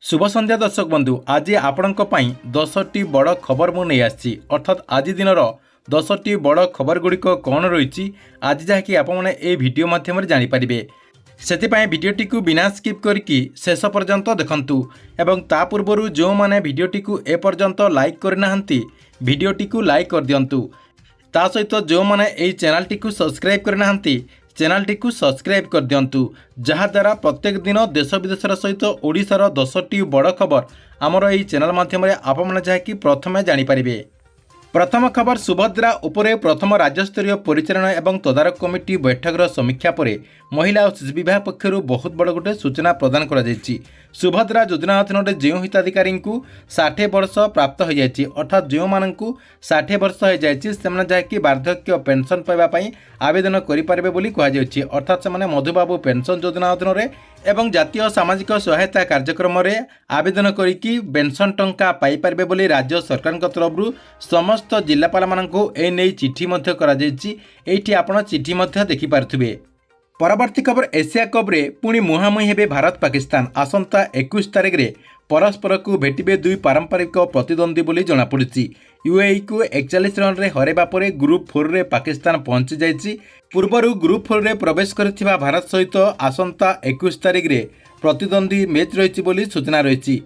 शुभ संध्या दर्शक बंधु आज आपणक पई 10टी बड़ खबर मु नहीं आसी अर्थात आज दिन 10टी बड़ खबर गुड़िक कौन रही आज जहाँकि आपने ये वीडियो माध्यम जानीपारे से भिडटी को बिना स्किप करके शेष पर्यंत देखंतु एवं ता पूर्व जो मैंने भिडटी को एपर्यंत लाइक करना भिडटी को लाइक कर दिंतु ता सहित जो मैंने यही चैनल टी को सब्सक्राइब करना चैनल टी को सब्सक्राइब कर दिंतु जहाद्वारा प्रत्येक दिन देश विदेश सहित ओडिशार 10टी बड़ खबर आमर यही चैनल माध्यम आपण जहाँकि प्रथमे जानीपारे। प्रथम खबर सुभद्रा उपरे प्रथम राज्यस्तरीय परिचालन एवं तदारक कमिटी बैठकर समीक्षा पर महिला और शिशु विभाग पक्षर बहुत बड़ गोटे सूचना प्रदान कर सुभद्रा योजना अधीन जो हिताधिकारी को 60 वर्ष प्राप्त हो जाए अर्थात जो मानू 60 वर्ष हो जाए जहाँकि वार्धक्य पेंशन पाइबापी आवेदन करें अर्थात से मधुबाबू पेंशन योजना अधीन एवं जातीय सामाजिक सहायता कार्यक्रम में आवेदन करी पेंशन टंका पाइपारे बोली राज्य सरकार तरफ समस्त जिलापाल मानू एने चिठी ये आपण चिठी देखिपे। परवर्ती खबर एशिया कप रे पुणी मुहांमुही हेबे भारत पाकिस्तान आसंता 21 तारिख रे परस्पर को भेटिबे दुई पारंपरिक प्रतिद्वंदी बोली जनापड़ी। यूएई को 41 रन रे हरेबा परे ग्रुप 4 रे पाकिस्तान पहुंची जाइछि। पूर्वरु ग्रुप 4 रे प्रवेश करथिबा भारत सहित आसंता 21 तारिख रे प्रतिद्वंदी मैच रही बोली सूचना रही।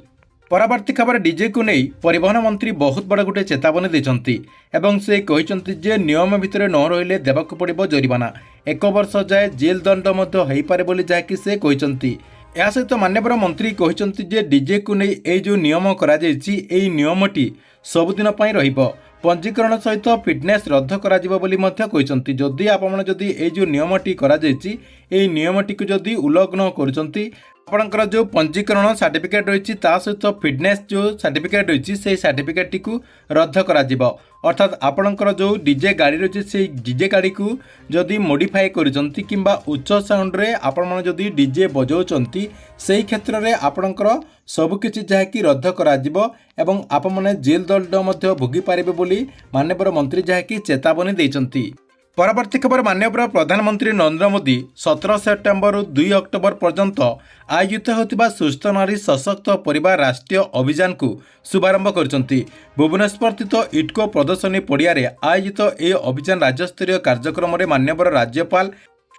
परवर्ती खबर डीजे को नहीं परिवहन मंत्री बहुत बड़ गोटे चेतावनी देछंती एवं से कहिसंती जे नियम भितर न रहिले देबाक पड़िबो जरिमाना 1 वर्ष जाए जेल दंड मध्य होई पारे बोली जाकि से कहिसंती। या सहित माननीय मंत्री कहिसंती जे डीजे को नहीं ए जो नियम करा जायछि एई नियमटी सबुदिन पई रहिबो पंजीकरण सहित फिटनेस रद्द करा जिवो बोली मध्य कहिसंती। जदि आपण जदि ए जो नियमटी करा जायछि एई नियमटी को जदि उल्लंघन करूछंती आपणकर जो पंजीकरण सर्टिफिकेट रही सहित फिटनेस जो सर्टिफिकेट रही से सर्टिफिकेट टी को रद्द करा जिवो अर्थात आपणकर जो डीजे गाड़ी रही से डीजे गाड़ी को जदि मॉडिफाई करिसंती किंबा उच्च साउंड रे आपण मन जदि डीजे बजाउचंती सेही क्षेत्र रे आपणकर सबकिछि जहाँकि रद्द करा जिवो एवं आपण माने जेल दंड मध्य भोगी पारिबे बोली माननीय मंत्री जहाँकि चेतावनी दैछंती। परवर्ती खबर माननीय प्रधानमंत्री नरेंद्र मोदी 17 सेप्टेम्बर 2 अक्टोबर पर्यंत आयोजित होतिबा सुस्थ नारी सशक्त परिवार राष्ट्रीय अभियान को शुभारंभ करछंती। भुवनेश्वर स्थित इटको प्रदर्शनी पड़िया आयोजित यह अभियान राज्यस्तरीय कार्यक्रम में माननीय राज्यपाल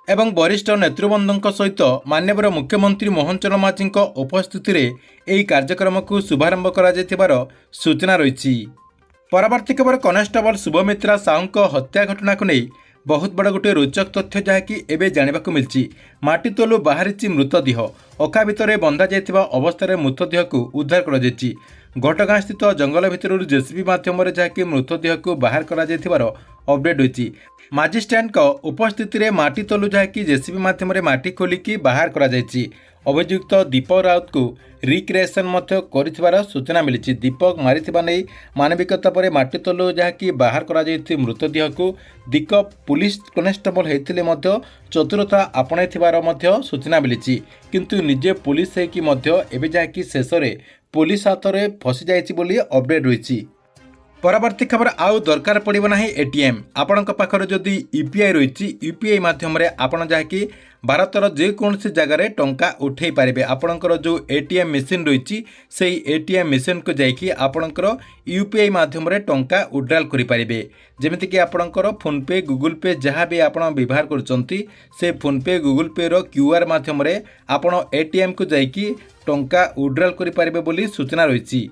एवं वरिष्ठ नेतृवृंदों सहित माननीय मुख्यमंत्री मोहन चरण माझी उपस्थिति में यह कार्यक्रम को शुभारंभ कर सूचना रही। परवर्ती खबर कनेस्टेबल शुभमित्रा साहू हत्या घटना को नहीं बहुत बड़ा गोटे रोचक तथ्य जहाँकि एवं जानवाक मिली। माटी तलु बाहरी मृतदेह अखा भितर बंधा जाइथिबा अवस्था मृतदेह को उद्धार कर घटगाँ स्थित जंगल भितर जेसीबी माध्यम जहाँकि मृतदेह को बाहर कर अपडेट होती। मजिस्ट्रेट उपस्थिति में माटी तलु जहाँकि जेसीबी माध्यम माटी खोलिकी बाहर कर अभियुक्त दीपक राउत को रिक्रिएशन कर सूचना मिली। दीपक मारिथिबा नहीं मानविकता पर माटी तलु जहाँकि बाहर कर मृतदेह को दीपक पुलिस कनेस्टेबल होते चतुरता आपणाई सूचना मिली किंतु निजे पुलिस होगी जहाँकि शेष में पुलिस हाथ में फसी जाइए अपडेट रही। परवर्ती खबर आउ दरकार पड़ो ना एटीएम आपण पाखर जदि यूपीआई रही यूपीआई माध्यम आपण जहाँकि भारतर जेकोसी जगार टंका उठे पारे आपणकर जो एटीएम मेसीन रही से एटीएम मेसीन को जाकि आपणकर यूपीआई माध्यम टंका विड्रॉल करें जमीक आपणकर फोनपे गूगल पे जहाँ भी आप व्यवहार कर फोनपे गूगल पे रो क्यूआर माध्यम आपण एटीएम को जाकि टंका विड्रॉल करें बोली सूचना रही।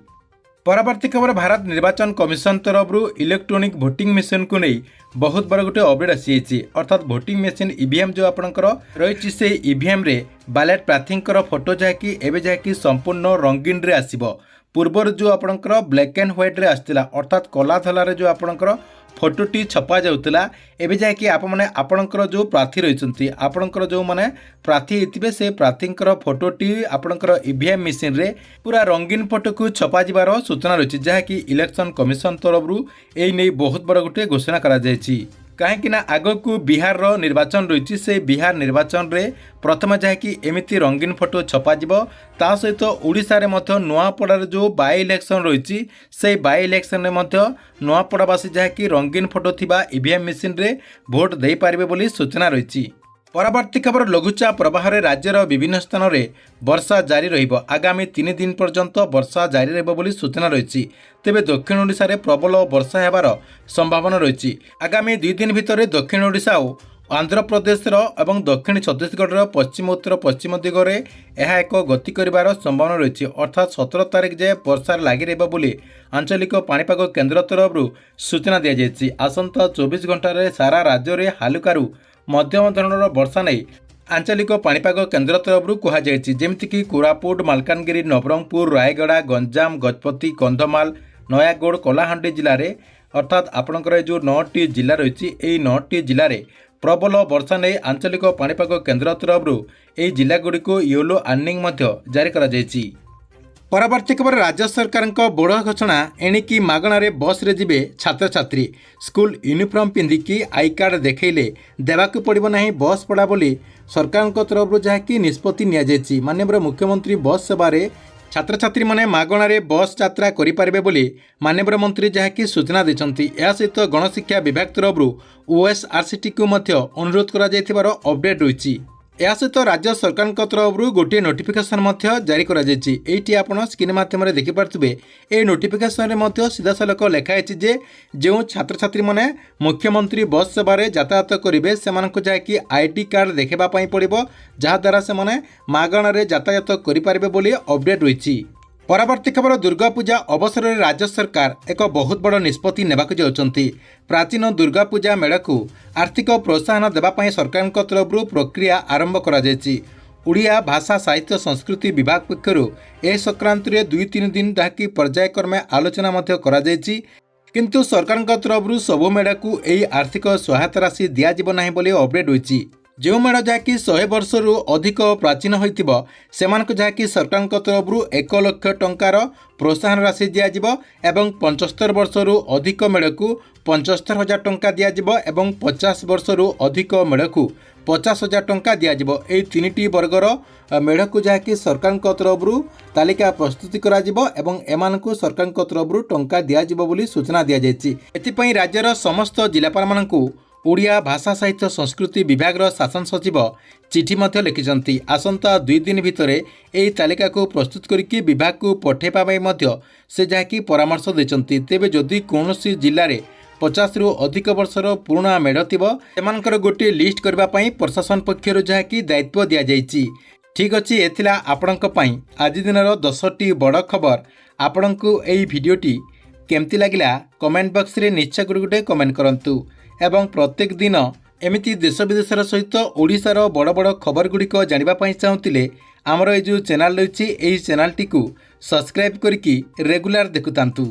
परवर्ती खबर भारत निर्वाचन कमिशन तरफ इलेक्ट्रोनिक भोटिंग मेसीन को नहीं बहुत बड़ गोटे अपडेट आसी अर्थात भोटिंग मेसीन ईवीएम जो आपणकर रही से ईवीएम रे बैलेट प्रार्थी फोटो जहाँकि एवं जहाँकि संपूर्ण रंगीन रे आसिबो। पूर्वर जो आपणकर ब्लैक एंड व्हाइट रे आसला अर्थात कला धलार जो आपणकर फोटोटी छपा जाउतला एबे जाकि आपणकर जो प्रार्थी रही आपणकर जो माने प्रार्थी होते से प्रार्थींकर फोटोटी आपणकर ईवीएम मेसीन रे पूरा रंगीन फोटो को छपा जिबार सूचना रही जहाँकि इलेक्शन कमिशन तरफ यही नहीं बहुत बड़ गोटे घोषणा करा जायछि। कहीं आग को बिहार रो निर्वाचन रही से बिहार निर्वाचन रे प्रथम जहाँकि एमती रंगीन फोटो छपाଯିब ता सहित ओडिशा रे मध्य नुआपड़ार जो बाय इलेक्शन रही से बाय इलेक्शन में नुआपड़ावासी जहाँकि रंगीन फोटो थिबा ईवीएम मेसीन रे भोट दे पारिबे बोली सूचना रही। ପରବର୍ତ୍ତୀ ଖବର ଲଘୁଚାପ ପ୍ରବାହରେ ରାଜ୍ୟର ବିଭିନ୍ନ ସ୍ଥାନରେ ବର୍ଷା ଜାରି ରହିବ। ଆଗାମୀ 3 ଦିନ ପର୍ଯ୍ୟନ୍ତ ବର୍ଷା ଜାରି ରହିବ ବୋଲି ସୂଚନା ରହିଛି। ତେବେ ଦକ୍ଷିଣ ଓଡ଼ିଶାରେ ପ୍ରବଳ ବର୍ଷା ହେବାର ସମ୍ଭାବନା ରହିଛି। ଆଗାମୀ 2 ଦିନ ଭିତରେ ଦକ୍ଷିଣ ଓଡ଼ିଶା ଓ ଆନ୍ଧ୍ରପ୍ରଦେଶର ଏବଂ ଦକ୍ଷିଣ ଛତିଶଗଡ଼ର ପଶ୍ଚିମ ଉତ୍ତର ପଶ୍ଚିମ ଦିଗରେ ଏହା ଏକ ଗତି କରିବାର ସମ୍ଭାବନା ରହିଛି। ଅର୍ଥାତ୍ 17 ତାରିଖ ଯାଏଁ ବର୍ଷା ଲାଗି ରହିବ ବୋଲି ଆଞ୍ଚଳିକ ପାଣିପାଗ କେନ୍ଦ୍ର ତରଫରୁ ସୂଚନା ଦିଆଯାଇଛି। ଆସନ୍ତା 24 ଘଣ୍ଟାରେ ସାରା ରାଜ୍ୟରେ ହାଲୁକାରୁ ମଧ୍ୟମ ଧରଣର ବର୍ଷା ନେଇ ଆଞ୍ଚଳିକ ପାଣିପାଗ କେନ୍ଦ୍ର ତରଫରୁ କୁହାଯାଇଛି। ଯେମିତିକି କୋରାପୁଟ, ମାଲକାନଗିରି, ନବରଙ୍ଗପୁର, ରାୟଗଡ଼ା, ଗଞ୍ଜାମ, ଗଜପତି, କନ୍ଧମାଳ, ନୟାଗଡ଼, କଳାହାଣ୍ଡି ଜିଲ୍ଲାରେ ଅର୍ଥାତ୍ ଆପଣଙ୍କର ଏ ଯେଉଁ 9ଟି ଜିଲ୍ଲା ରହିଛି ଏହି 9ଟି ଜିଲ୍ଲାରେ ପ୍ରବଳ ବର୍ଷା ନେଇ ଆଞ୍ଚଳିକ ପାଣିପାଗ କେନ୍ଦ୍ର ତରଫରୁ ଏହି ଜିଲ୍ଲାଗୁଡ଼ିକୁ ୟେଲୋ ୱାର୍ଣ୍ଣିଂ ମଧ୍ୟ ଜାରି କରାଯାଇଛି। ପରବର୍ତ୍ତୀ ଖବର ରାଜ୍ୟ ସରକାରଙ୍କ ବଡ଼ ଘୋଷଣା ଏଣିକି ମାଗଣାରେ ବସ୍ରେ ଯିବେ ଛାତ୍ରଛାତ୍ରୀ। ସ୍କୁଲ ୟୁନିଫର୍ମ ପିନ୍ଧିକି ଆଇ କାର୍ଡ଼ ଦେଖାଇଲେ ଦେବାକୁ ପଡ଼ିବ ନାହିଁ ବସ୍ ଭଡ଼ା ବୋଲି ସରକାରଙ୍କ ତରଫରୁ ଯାହାକି ନିଷ୍ପତ୍ତି ନିଆଯାଇଛି। ମାନ୍ୟବର ମୁଖ୍ୟମନ୍ତ୍ରୀ ବସ୍ ସେବାରେ ଛାତ୍ରଛାତ୍ରୀମାନେ ମାଗଣାରେ ବସ୍ ଯାତ୍ରା କରିପାରିବେ ବୋଲି ମାନ୍ୟବର ମନ୍ତ୍ରୀ ଯାହାକି ସୂଚନା ଦେଇଛନ୍ତି। ଏହା ସହିତ ଗଣଶିକ୍ଷା ବିଭାଗ ତରଫରୁ OSRCTକୁ ମଧ୍ୟ ଅନୁରୋଧ କରାଯାଇଥିବାର ଅପଡେଟ୍ ରହିଛି। ଏହା ସହିତ ରାଜ୍ୟ ସରକାରଙ୍କ ତରଫରୁ ଗୋଟିଏ ନୋଟିଫିକେସନ୍ ମଧ୍ୟ ଜାରି କରାଯାଇଛି। ଏଇଠି ଆପଣ ସ୍କ୍ରିନ୍ ମାଧ୍ୟମରେ ଦେଖିପାରୁଥିବେ। ଏହି ନୋଟିଫିକେସନ୍ରେ ମଧ୍ୟ ସିଧାସଳଖ ଲେଖା ହେଇଛି ଯେ ଯେଉଁ ଛାତ୍ରଛାତ୍ରୀମାନେ ମୁଖ୍ୟମନ୍ତ୍ରୀ ବସ୍ ସେବାରେ ଯାତାୟାତ କରିବେ ସେମାନଙ୍କୁ ଯାହାକି ID କାର୍ଡ଼ ଦେଖାଇବା ପାଇଁ ପଡ଼ିବ, ଯାହାଦ୍ୱାରା ସେମାନେ ମାଗଣାରେ ଯାତାୟାତ କରିପାରିବେ ବୋଲି ଅପଡେଟ୍ ରହିଛି। ପରବର୍ତ୍ତୀ ଖବର ଦୁର୍ଗାପୂଜା ଅବସରରେ ରାଜ୍ୟ ସରକାର ଏକ ବହୁତ ବଡ଼ ନିଷ୍ପତ୍ତି ନେବାକୁ ଯାଉଛନ୍ତି। ପ୍ରାଚୀନ ଦୁର୍ଗାପୂଜା ମେଳାକୁ ଆର୍ଥିକ ପ୍ରୋତ୍ସାହନ ଦେବା ପାଇଁ ସରକାରଙ୍କ ତରଫରୁ ପ୍ରକ୍ରିୟା ଆରମ୍ଭ କରାଯାଇଛି। ଓଡ଼ିଆ ଭାଷା ସାହିତ୍ୟ ସଂସ୍କୃତି ବିଭାଗ ପକ୍ଷରୁ ଏ ସଂକ୍ରାନ୍ତରେ 2-3 ଦିନ ଯାହାକି ପର୍ଯ୍ୟାୟକ୍ରମେ ଆଲୋଚନା ମଧ୍ୟ କରାଯାଇଛି। କିନ୍ତୁ ସରକାରଙ୍କ ତରଫରୁ ସବୁ ମେଳାକୁ ଏହି ଆର୍ଥିକ ସହାୟତା ରାଶି ଦିଆଯିବ ନାହିଁ ବୋଲି ଅପଡେଟ୍ ହୋଇଛି। ଯେଉଁ ମେଢ଼ ଯାହାକି 100 ବର୍ଷରୁ ଅଧିକ ପ୍ରାଚୀନ ହୋଇଥିବ ସେମାନଙ୍କୁ ଯାହାକି ସରକାରଙ୍କ ତରଫରୁ 1 ଲକ୍ଷ ଟଙ୍କାର ପ୍ରୋତ୍ସାହନ ରାଶି ଦିଆଯିବ ଏବଂ 75 ବର୍ଷରୁ ଅଧିକ ମେଢ଼କୁ 75,000 ଟଙ୍କା ଦିଆଯିବ ଏବଂ 50 ବର୍ଷରୁ ଅଧିକ ମେଢ଼କୁ 50,000 ଟଙ୍କା ଦିଆଯିବ। ଏହି 3ଟି ବର୍ଗର ମେଢ଼କୁ ଯାହାକି ସରକାରଙ୍କ ତରଫରୁ ତାଲିକା ପ୍ରସ୍ତୁତି କରାଯିବ ଏବଂ ଏମାନଙ୍କୁ ସରକାରଙ୍କ ତରଫରୁ ଟଙ୍କା ଦିଆଯିବ ବୋଲି ସୂଚନା ଦିଆଯାଇଛି। ଏଥିପାଇଁ ରାଜ୍ୟର ସମସ୍ତ ଜିଲ୍ଲାପାଳମାନଙ୍କୁ ଓଡ଼ିଆ ଭାଷା ସାହିତ୍ୟ ସଂସ୍କୃତି ବିଭାଗର ଶାସନ ସଚିବ ଚିଠି ମଧ୍ୟ ଲେଖିଛନ୍ତି। ଆସନ୍ତା 2 ଦିନ ଭିତରେ ଏହି ତାଲିକାକୁ ପ୍ରସ୍ତୁତ କରିକି ବିଭାଗକୁ ପଠାଇବା ପାଇଁ ମଧ୍ୟ ସେ ଯାହାକି ପରାମର୍ଶ ଦେଇଛନ୍ତି। ତେବେ ଯଦି କୌଣସି ଜିଲ୍ଲାରେ 50ରୁ ଅଧିକ ବର୍ଷର ପୁରୁଣା ମେଢ଼ ଥିବ ସେମାନଙ୍କର ଗୋଟିଏ ଲିଷ୍ଟ କରିବା ପାଇଁ ପ୍ରଶାସନ ପକ୍ଷରୁ ଯାହାକି ଦାୟିତ୍ୱ ଦିଆଯାଇଛି। ଠିକ୍ ଅଛି, ଏ ଥିଲା ଆପଣଙ୍କ ପାଇଁ ଆଜି ଦିନର 10ଟି ବଡ଼ ଖବର। ଆପଣଙ୍କୁ ଏହି ଭିଡ଼ିଓଟି କେମିତି ଲାଗିଲା କମେଣ୍ଟ ବକ୍ସରେ ନିଶ୍ଚୟ ଗୋଟେ କମେଣ୍ଟ କରନ୍ତୁ ଏବଂ ପ୍ରତ୍ୟେକ ଦିନ ଏମିତି ଦେଶ ବିଦେଶର ସହିତ ଓଡ଼ିଶାର ବଡ଼ ବଡ଼ ଖବରଗୁଡ଼ିକ ଜାଣିବା ପାଇଁ ଚାହୁଁଥିଲେ ଆମର এই ଯେଉଁ ଚ୍ୟାନେଲ୍ ରହିଛି ଏହି ଚ୍ୟାନେଲ୍ଟିକୁ ସବସ୍କ୍ରାଇବ୍ କରିକି ରେଗୁଲାର ଦେଖୁଥାନ୍ତୁ।